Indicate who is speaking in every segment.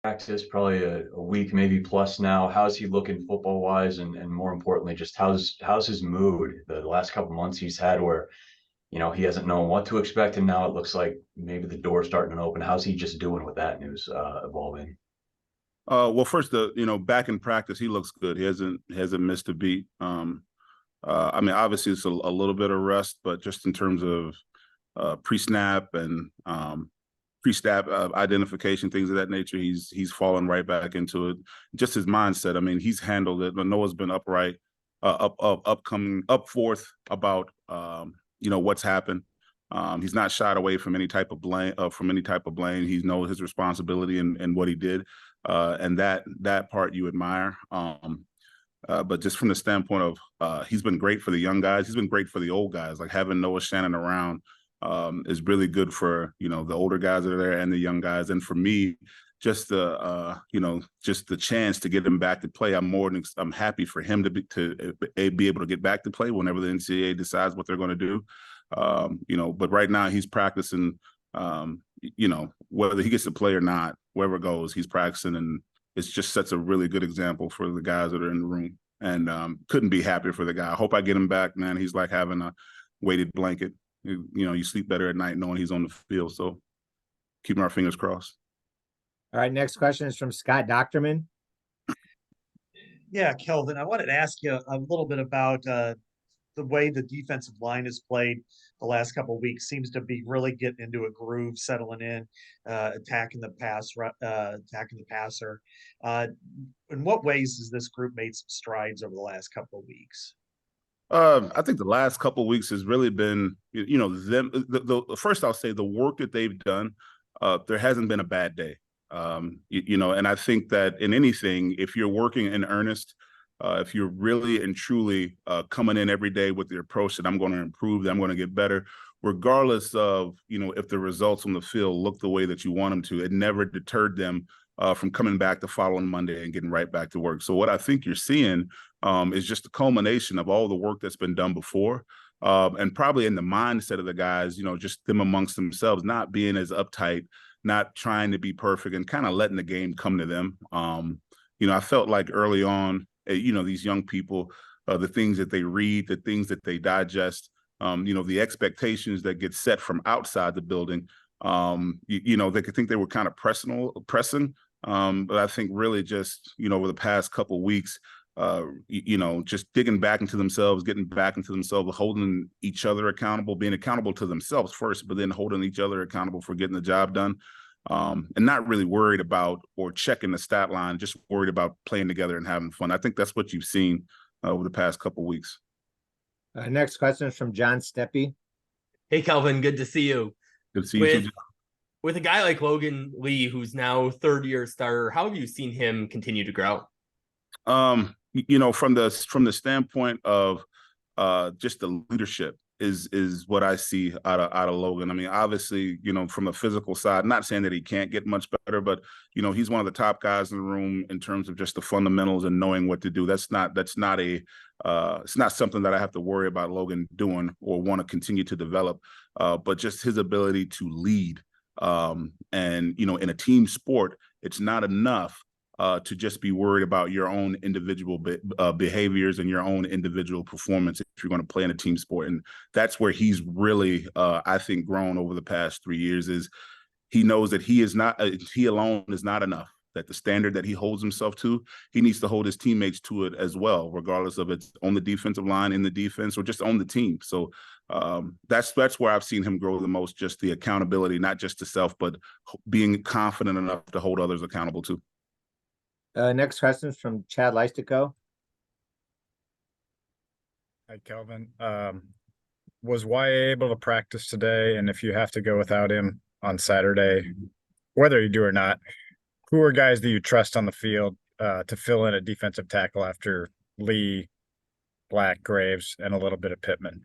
Speaker 1: practice, probably a week, maybe plus now. How's he looking football wise? And more importantly, just how's his mood the last couple months he's had where, he hasn't known what to expect. And now it looks like maybe the door's starting to open. How's he just doing with that news evolving?
Speaker 2: Well, first, back in practice, he looks good. He hasn't missed a beat. I mean, obviously, it's a little bit of rust, but just in terms of pre-snap and pre-snap identification, things of that nature, he's fallen right back into it. Just his mindset. I mean, he's handled it. Noah's been upright, up forth about what's happened. He's not shied away from any type of blame. He knows his responsibility and what he did, and that part you admire. But just from the standpoint of he's been great for the young guys. He's been great for the old guys. Like having Noah Shannon around is really good for the older guys that are there and the young guys. And for me, just the chance to get him back to play. I'm happy for him to be able to get back to play whenever the NCAA decides what they're going to do. But right now he's practicing. Whether he gets to play or not, wherever it goes, he's practicing, and it just sets a really good example for the guys that are in the room. And couldn't be happier for the guy. I hope I get him back, man. He's like having a weighted blanket. You sleep better at night knowing he's on the field. So keeping our fingers crossed.
Speaker 3: All right, next question is from Scott Docterman.
Speaker 4: Yeah, Kelvin, I wanted to ask you a little bit about the way the defensive line has played the last couple of weeks. Seems to be really getting into a groove, settling in, attacking the passer. In what ways has this group made some strides over the last couple of weeks?
Speaker 2: I think the last couple of weeks has really been, them. First, I'll say the work that they've done. There hasn't been a bad day. And I think that in anything, if you're working in earnest, if you're really and truly coming in every day with the approach that I'm going to improve, that I'm going to get better, regardless of, if the results on the field look the way that you want them to, it never deterred them from coming back the following Monday and getting right back to work. So what I think you're seeing is just a culmination of all the work that's been done before. And probably in the mindset of the guys, just them amongst themselves, not being as uptight, not trying to be perfect, and kind of letting the game come to them. I felt like early on, these young people, the things that they read, the things that they digest, the expectations that get set from outside the building, they could think they were kind of pressing. But I think really just, over the past couple of weeks, just digging back into themselves, getting back into themselves, holding each other accountable, being accountable to themselves first, but then holding each other accountable for getting the job done. And not really worried about or checking the stat line, just worried about playing together and having fun. I think that's what you've seen over the past couple of weeks.
Speaker 3: Next question is from John Steppe.
Speaker 5: Hey, Kelvin, good to see you.
Speaker 2: Good to see you too.
Speaker 5: With a guy like Logan Lee, who's now third-year starter, how have you seen him continue to grow?
Speaker 2: From the standpoint of just the leadership is what I see out of Logan. I mean, obviously, from a physical side, not saying that he can't get much better, but he's one of the top guys in the room in terms of just the fundamentals and knowing what to do. It's not something that I have to worry about Logan doing or want to continue to develop, but just his ability to lead. And in a team sport, it's not enough to just be worried about your own individual behaviors and your own individual performance if you're going to play in a team sport. And that's where he's really, I think, grown over the past 3 years. Is he knows that he alone is not enough, that the standard that he holds himself to, he needs to hold his teammates to it as well, regardless of it's on the defensive line, in the defense, or just on the team. So that's where I've seen him grow the most, just the accountability, not just to self, but being confident enough to hold others accountable too.
Speaker 3: Next question is from Chad Leistico.
Speaker 6: Hi, Kelvin. Was YA able to practice today? And if you have to go without him on Saturday, whether you do or not, who are guys that you trust on the field to fill in a defensive tackle after Lee, Black, Graves, and a little bit of Pittman?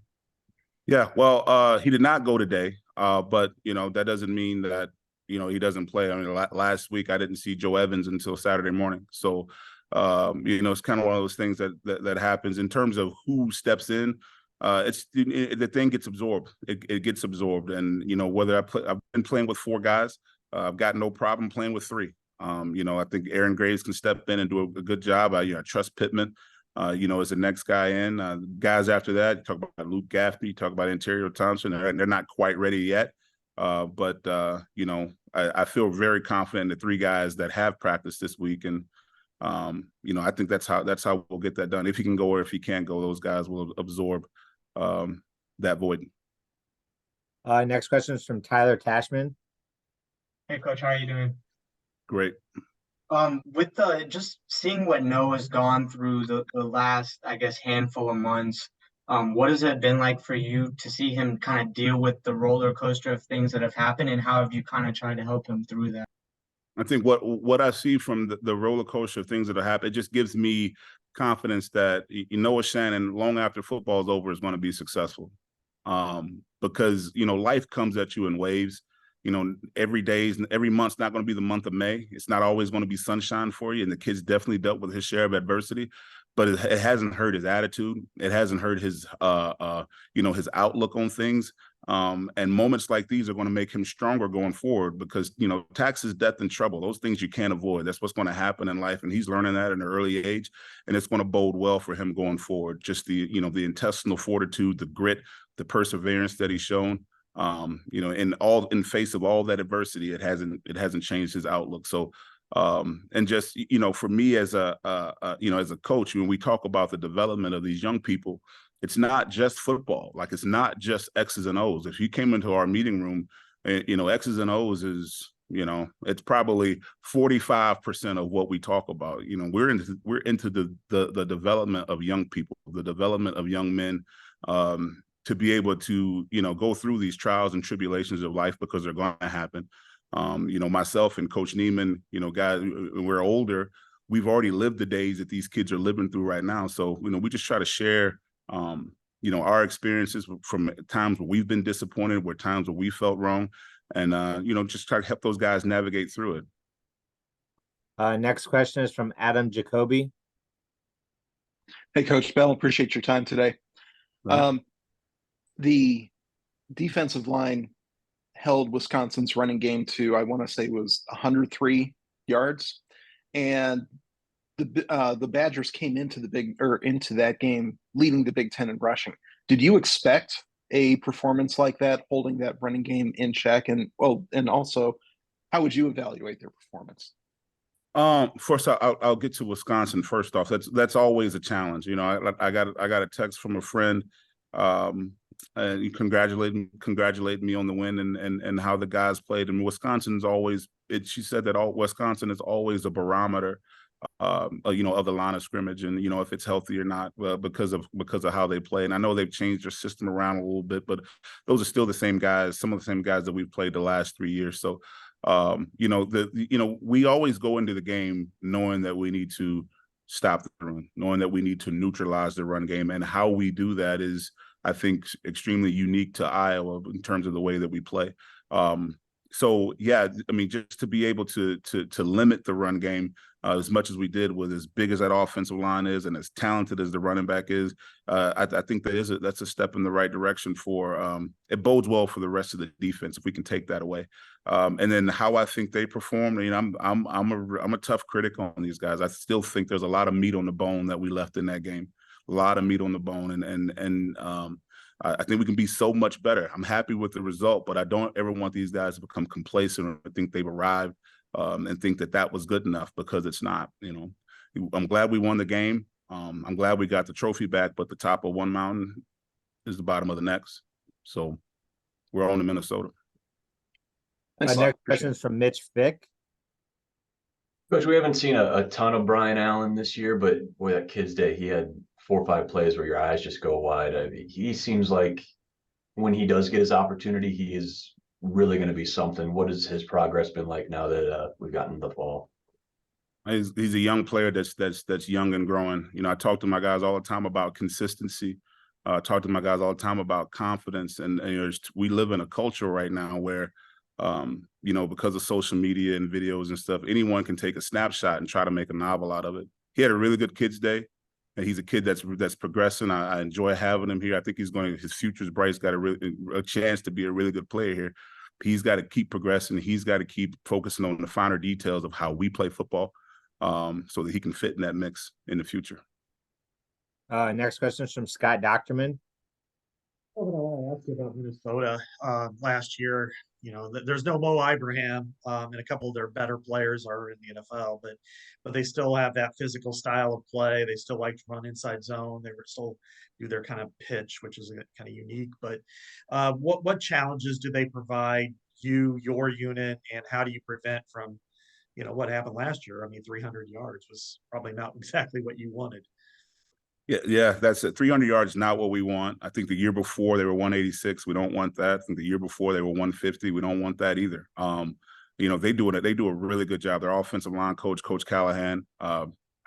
Speaker 2: Yeah, well, he did not go today, but, that doesn't mean that he doesn't play. I mean, last week I didn't see Joe Evans until Saturday morning. So, it's kind of one of those things that happens in terms of who steps in. The thing gets absorbed. It gets absorbed. And, whether I've been playing with 4 guys, I've got no problem playing with 3. I think Aaron Graves can step in and do a good job. I trust Pittman, as the next guy in. Guys after that, you talk about Luke Gaffney, you talk about Ontario Thompson. They're not quite ready yet. But I feel very confident in the three guys that have practiced this week. And, I think that's how we'll get that done. If he can go or if he can't go, those guys will absorb that void.
Speaker 3: Next question is from Tyler Cashman.
Speaker 7: Hey, Coach, how are you doing?
Speaker 2: Great.
Speaker 7: With just seeing what Noah's gone through the last, I guess, handful of months, what has it been like for you to see him kind of deal with the roller coaster of things that have happened, and how have you kind of tried to help him through that?
Speaker 2: I think what I see from the roller coaster of things that have happened, it just gives me confidence that Noah Shannon, long after football is over, is going to be successful. Because life comes at you in waves. Every month's not going to be the month of May. It's not always going to be sunshine for you. And the kid's definitely dealt with his share of adversity, but it hasn't hurt his attitude. It hasn't hurt his, his outlook on things. And moments like these are going to make him stronger going forward because, taxes, death, and trouble, those things you can't avoid. That's what's going to happen in life. And he's learning that at an early age. And it's going to bode well for him going forward. Just the intestinal fortitude, the grit, the perseverance that he's shown. In face of all that adversity, it hasn't changed his outlook. So, and just, for me as a coach, when we talk about the development of these young people, it's not just football. Like, it's not just X's and O's. If you came into our meeting room, X's and O's is, it's probably 45% of what we talk about. We're into the development of young people, the development of young men, to be able to, go through these trials and tribulations of life, because they're going to happen. Myself and Coach Neiman, guys, we're older. We've already lived the days that these kids are living through right now. So, we just try to share, our experiences from times where we've been disappointed, where times where we felt wrong, and, just try to help those guys navigate through it.
Speaker 3: Next question is from Adam Jacoby.
Speaker 8: Hey, Coach Bell, appreciate your time today.
Speaker 2: Right.
Speaker 8: The defensive line held Wisconsin's running game to, I want to say, was 103 yards, and the Badgers came into that game leading the Big Ten in rushing. Did you expect a performance like that, holding that running game in check? And also, how would you evaluate their performance?
Speaker 2: First, I'll get to Wisconsin first off. That's always a challenge. I got a text from a friend. And he congratulated me on the win and how the guys played. And Wisconsin's always, she said that Wisconsin is always a barometer, of the line of scrimmage, and if it's healthy or not, because of how they play. And I know they've changed their system around a little bit, but those are still the same guys, some of the same guys that we've played the last 3 years. So, we always go into the game knowing that we need to stop the run, knowing that we need to neutralize the run game, and how we do that is, I think, extremely unique to Iowa in terms of the way that we play. So yeah, just to be able to limit the run game as much as we did, with as big as that offensive line is and as talented as the running back is, I think that's a step in the right direction for. It bodes well for the rest of the defense if we can take that away. And then how I think they perform. I'm a tough critic on these guys. I still think there's a lot of meat on the bone that we left in that game. A lot of meat on the bone, and I think we can be so much better. I'm happy with the result, but I don't ever want these guys to become complacent or think they've arrived and think that was good enough, because it's not. I'm glad we won the game. I'm glad we got the trophy back, but the top of one mountain is the bottom of the next. So we're on to Minnesota.
Speaker 8: Thanks a lot.
Speaker 3: Next question is from Mitch Vick.
Speaker 1: Coach, we haven't seen a ton of Brian Allen this year, but boy, that kid's day, he had 4 or 5 plays where your eyes just go wide. He seems like when he does get his opportunity, he is really going to be something. What has his progress been like now that we've gotten the fall?
Speaker 2: He's a young player that's young and growing. I talk to my guys all the time about consistency. Talk to my guys all the time about confidence. And we live in a culture right now where, because of social media and videos and stuff, anyone can take a snapshot and try to make a novel out of it. He had a really good kid's day. And he's a kid that's progressing. I enjoy having him here. I think his future's bright. He's got a chance to be a really good player here. He's got to keep progressing. He's got to keep focusing on the finer details of how we play football, so that he can fit in that mix in the future.
Speaker 3: Next question is from Scott Docterman.
Speaker 4: Kelvin, I want to ask you about Minnesota. Last year, there's no Mo Ibrahim, and a couple of their better players are in the NFL, but they still have that physical style of play. They still like to run inside zone. They would still do their kind of pitch, which is kind of unique. But what challenges do they provide you, your unit, and how do you prevent from, what happened last year? I mean, 300 yards was probably not exactly what you wanted.
Speaker 2: Yeah, that's it. 300 yards is not what we want. I think the year before they were 186. We don't want that. I think the year before they were 150. We don't want that either. They do a really good job. Their offensive line coach, Coach Callahan,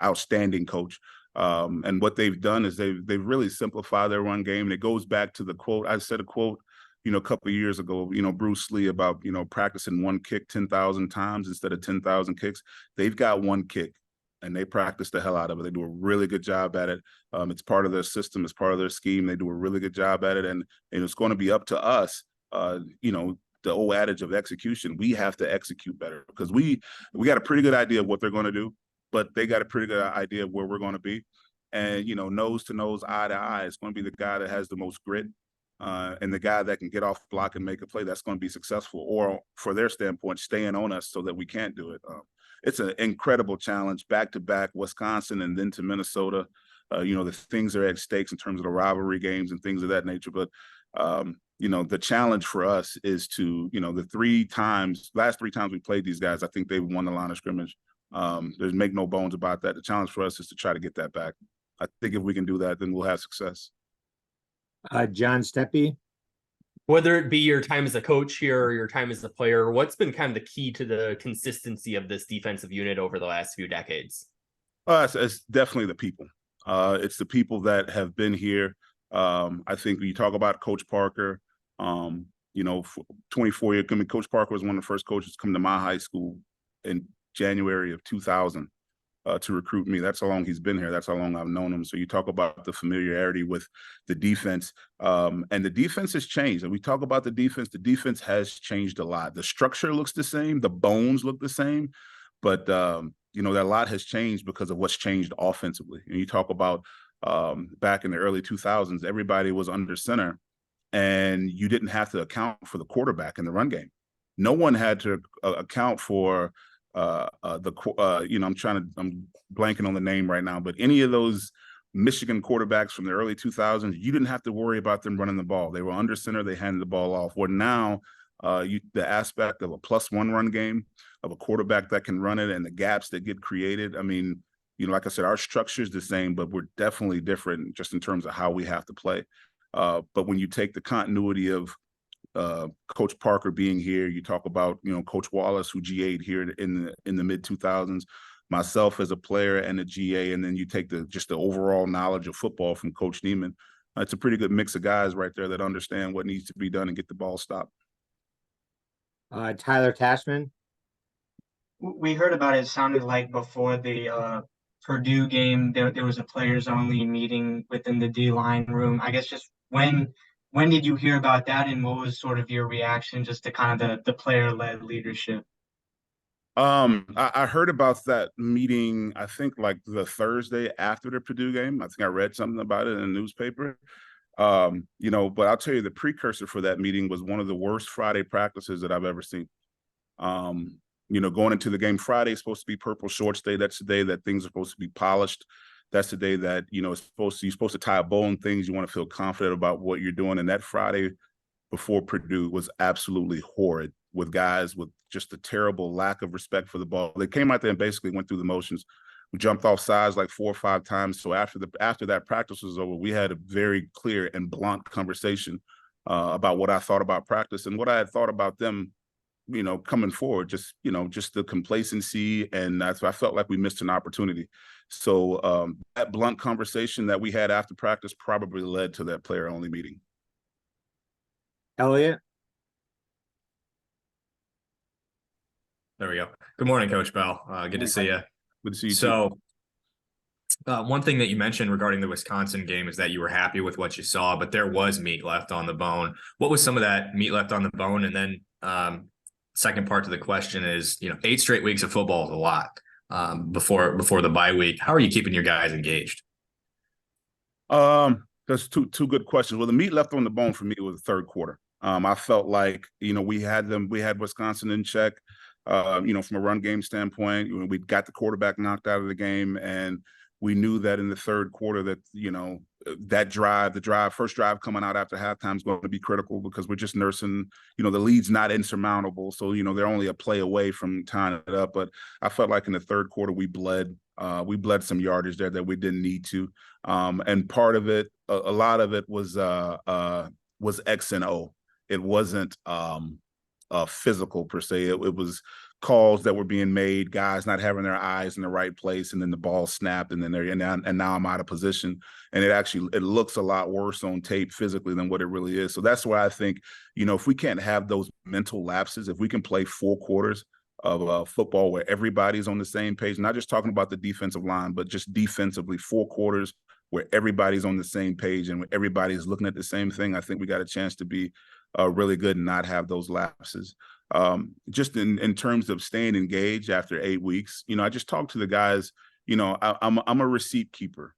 Speaker 2: outstanding coach. And what they've done is they've really simplified their run game. And it goes back to the quote. I said a quote, a couple of years ago, Bruce Lee about, practicing one kick 10,000 times instead of 10,000 kicks. They've got one kick, and they practice the hell out of it. They do a really good job at it. It's part of their system. It's part of their scheme. They do a really good job at it. And it's going to be up to us, the old adage of execution. We have to execute better because we got a pretty good idea of what they're going to do, but they got a pretty good idea of where we're going to be. And, nose to nose, eye to eye, it's going to be the guy that has the most grit and the guy that can get off block and make a play that's going to be successful, or for their standpoint, staying on us so that we can't do it. It's an incredible challenge, back-to-back Wisconsin and then to Minnesota. The things are at stakes in terms of the rivalry games and things of that nature. But, the challenge for us is to, the last three times we played these guys, I think they've won the line of scrimmage. There's make no bones about that. The challenge for us is to try to get that back. I think if we can do that, then we'll have success.
Speaker 3: John Steppe.
Speaker 5: Whether it be your time as a coach here or your time as a player, what's been kind of the key to the consistency of this defensive unit over the last few decades?
Speaker 2: It's definitely the people. It's the people that have been here. I think when you talk about Coach Parker, 24 years, Coach Parker was one of the first coaches to come to my high school in January of 2000 to recruit me. That's how long he's been here. That's how long I've known him. So you talk about the familiarity with the defense, and the defense has changed. And we talk about the defense has changed a lot. The structure looks the same. The bones look the same, but that a lot has changed because of what's changed offensively. And you talk about back in the early 2000s, everybody was under center, and you didn't have to account for the quarterback in the run game. No one had to account for I'm blanking on the name right now, but any of those Michigan quarterbacks from the early 2000s, you didn't have to worry about them running the ball. They were under center. They handed the ball off. Where now the aspect of a +1 run game, of a quarterback that can run it, and the gaps that get created. I mean, like I said, our structure is the same, but we're definitely different just in terms of how we have to play. But when you take the continuity of Coach Parker being here, you talk about Coach Wallace, who GA'd here in the mid 2000s, myself as a player and a GA, and then you take the overall knowledge of football from Coach Neiman. It's a pretty good mix of guys right there that understand what needs to be done and get the ball stopped.
Speaker 3: Tyler Tashman.
Speaker 7: We heard about it. Sounded like before the Purdue game, there was a players only meeting within the D-line room. I guess just when did you hear about that, and what was sort of your reaction just to kind of the player-led leadership?
Speaker 2: I heard about that meeting, I think like the Thursday after the Purdue game. I think I read something about it in the newspaper. But I'll tell you, the precursor for that meeting was one of the worst Friday practices that I've ever seen. Going into the game, Friday is supposed to be Purple Shorts Day. That's the day that things are supposed to be polished. That's the day that, you're supposed to tie a bow on things. You want to feel confident about what you're doing. And that Friday before Purdue was absolutely horrid, with guys with just a terrible lack of respect for the ball. They came out there and basically went through the motions. We jumped off sides like 4 or 5 times. So after that practice was over, we had a very clear and blunt conversation about what I thought about practice and what I had thought about them, coming forward. Just the complacency, and I felt like we missed an opportunity. So that blunt conversation that we had after practice probably led to that player-only meeting.
Speaker 3: Elliot.
Speaker 9: There we go. Good morning, Coach Bell. Good to see you.
Speaker 2: Good to see you.
Speaker 9: So, one thing that you mentioned regarding the Wisconsin game is that you were happy with what you saw, but there was meat left on the bone. What was some of that meat left on the bone? And then Second part to the question is, 8 straight weeks of football is a lot. Before the bye week, how are you keeping your guys engaged?
Speaker 2: That's two good questions. Well, the meat left on the bone for me was the third quarter. I felt like, we had Wisconsin in check, from a run game standpoint. We got the quarterback knocked out of the game, and we knew that in the third quarter that, the first drive coming out after halftime is going to be critical because we're just nursing, the lead's not insurmountable. So, they're only a play away from tying it up. But I felt like in the third quarter, we bled some yardage there that we didn't need to. And part of it, a lot of it was X and O. It wasn't physical per se. It was calls that were being made, guys not having their eyes in the right place, and then the ball snapped, and then now I'm out of position, and it looks a lot worse on tape physically than what it really is. So that's why I think, if we can't have those mental lapses, if we can play 4 quarters of football where everybody's on the same page, not just talking about the defensive line, but just defensively, 4 quarters where everybody's on the same page and where everybody's looking at the same thing, I think we got a chance to be really good and not have those lapses. Just in terms of staying engaged after 8 weeks, I just talked to the guys. I'm a receipt keeper.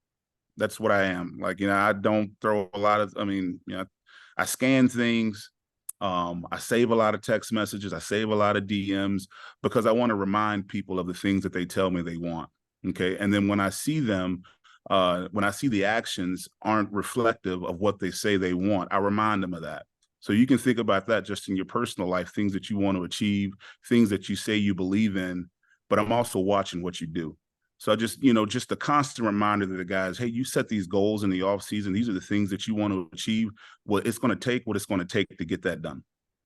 Speaker 2: That's what I am. Like, I don't throw a lot of. I scan things. I save a lot of text messages. I save a lot of DMs because I want to remind people of the things that they tell me they want. Okay, and then when I see them. When I see the actions aren't reflective of what they say they want, I remind them of that. So you can think about that just in your personal life, things that you want to achieve, things that you say you believe in, but I'm also watching what you do. So I just, just a constant reminder to the guys, hey, you set these goals in the off season. These are the things that you want to achieve. What it's going to take to get that done.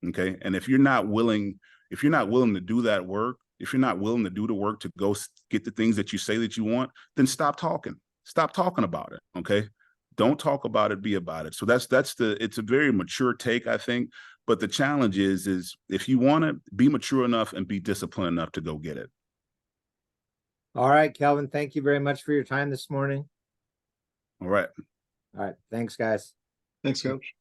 Speaker 2: Okay. And if you're not willing to do that work, if you're not willing to do the work to go get the things that you say that you want, then stop talking. Stop talking about it. Okay. Don't talk about it, be about it. So it's a very mature take, I think. But the challenge is if you want to be mature enough and be disciplined enough to go get it.
Speaker 3: All right, Kelvin, thank you very much for your time this morning.
Speaker 2: All right.
Speaker 3: All right. Thanks, guys.
Speaker 8: Thanks, Coach.